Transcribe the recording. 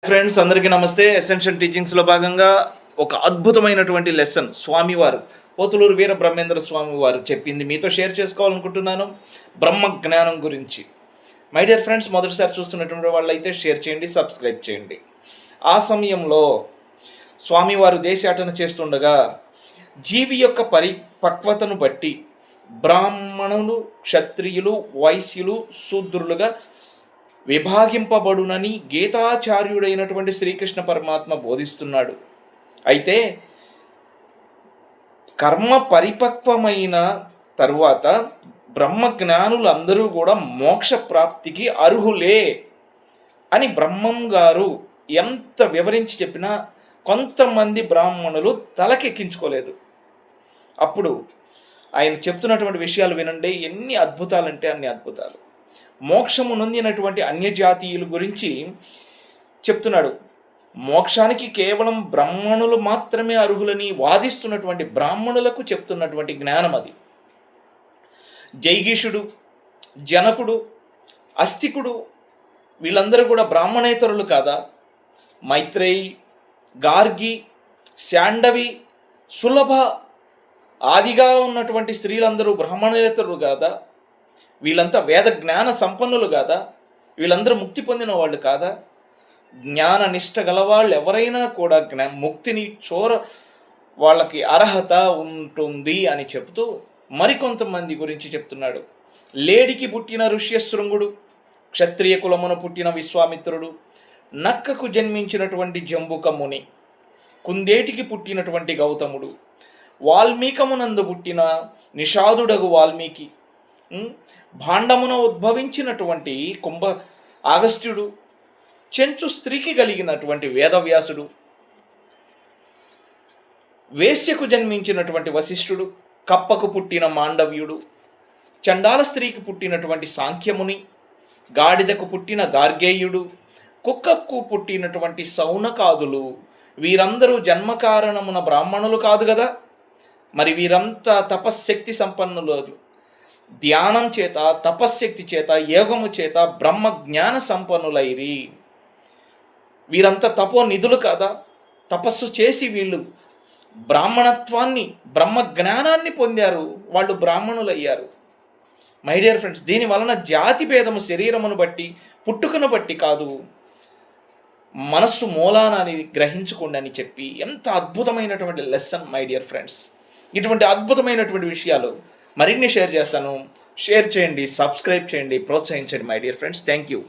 Friends అందరికీ నమస్తే. Essential టీచింగ్స్లో భాగంగా ఒక అద్భుతమైనటువంటి లెసన్ స్వామివారు పోతులూరు వీర బ్రహ్మేంద్ర స్వామి వారు చెప్పింది మీతో షేర్ చేసుకోవాలనుకుంటున్నాను. బ్రహ్మ జ్ఞానం గురించి. మై డియర్ ఫ్రెండ్స్, మొదటిసారి చూస్తున్నటువంటి వాళ్ళైతే షేర్ చేయండి, సబ్స్క్రైబ్ చేయండి. ఆ సమయంలో స్వామివారు దేశాటన చేస్తుండగా జీవి యొక్క పరిపక్వతను బట్టి బ్రాహ్మణులు, క్షత్రియులు, వైశ్యులు, శూద్రులుగా విభాగింపబడునని గీతాచార్యుడైనటువంటి శ్రీకృష్ణ పరమాత్మ బోధిస్తున్నాడు. అయితే కర్మ పరిపక్వమైన తరువాత బ్రహ్మజ్ఞానులు అందరూ కూడా మోక్ష ప్రాప్తికి అర్హులే అని బ్రహ్మం గారు ఎంత వివరించి చెప్పినా కొంతమంది బ్రాహ్మణులు తలకెక్కించుకోలేదు. అప్పుడు ఆయన చెప్తున్నటువంటి విషయాలు వినండి. ఎన్ని అద్భుతాలంటే అన్ని అద్భుతాలు. మోక్షము నొందినటువంటి అన్యజాతీయుల గురించి చెప్తున్నాడు. మోక్షానికి కేవలం బ్రాహ్మణులు మాత్రమే అర్హులని వాదిస్తున్నటువంటి బ్రాహ్మణులకు చెప్తున్నటువంటి జ్ఞానం అది. జైగీషుడు, జనకుడు, అస్తికుడు వీళ్ళందరూ కూడా బ్రాహ్మణేతరులు కాదా? మైత్రేయి, గార్గి, శాండవి, సులభ ఆదిగా ఉన్నటువంటి స్త్రీలందరూ బ్రాహ్మణేతరులు కాదా? వీళ్ళంతా వేద జ్ఞాన సంపన్నులు కాదా? వీళ్ళందరూ ముక్తి పొందిన వాళ్ళు కాదా? జ్ఞాన నిష్ట గలవాళ్ళు ఎవరైనా కూడా ముక్తిని వాళ్ళకి అర్హత ఉంటుంది అని చెబుతూ మరికొంతమంది గురించి చెప్తున్నాడు. లేడికి పుట్టిన ఋష్యశృంగుడు, క్షత్రియ కులమున పుట్టిన విశ్వామిత్రుడు, నక్కకు జన్మించినటువంటి జంబుక ముని, కుందేటికి పుట్టినటువంటి గౌతముడు, వాల్మీకమునందు పుట్టిన నిషాదుడగు వాల్మీకి, భాండమున ఉద్భవించినటువంటి ఆగస్త్యుడు, చెంచు స్త్రీకి కలిగినటువంటి వేదవ్యాసుడు, వేశ్యకు జన్మించినటువంటి వశిష్ఠుడు, కప్పకు పుట్టిన మాండవ్యుడు, చండాల స్త్రీకి పుట్టినటువంటి సాంఖ్యముని, గాడిదకు పుట్టిన గార్గేయుడు, కుక్కకు పుట్టినటువంటి సౌనకాదులు, వీరందరూ జన్మకారణమున బ్రాహ్మణులు కాదు కదా? మరి వీరంతా తపశ్శక్తి సంపన్నులు. ధ్యానం చేత, తపశ్శక్తి చేత, యోగము చేత బ్రహ్మ జ్ఞాన సంపన్నులైరి. వీరంతా తపో నిధులు కాదా? తపస్సు చేసి వీళ్ళు బ్రాహ్మణత్వాన్ని, బ్రహ్మ జ్ఞానాన్ని పొందారు. వాళ్ళు బ్రాహ్మణులు అయ్యారు. మై డియర్ ఫ్రెండ్స్, దీని వలన జాతి భేదము శరీరమును బట్టి, పుట్టుకను బట్టి కాదు, మనస్సు మూలాన్ని గ్రహించుకోండి అని చెప్పి ఎంత అద్భుతమైనటువంటి లెసన్ మై డియర్ ఫ్రెండ్స్. ఇటువంటి అద్భుతమైనటువంటి విషయాలు మరిన్ని షేర్ చేస్తాను. షేర్ చేయండి, సబ్స్క్రైబ్ చేయండి, ప్రోత్సహించండి my dear friends. Thank you.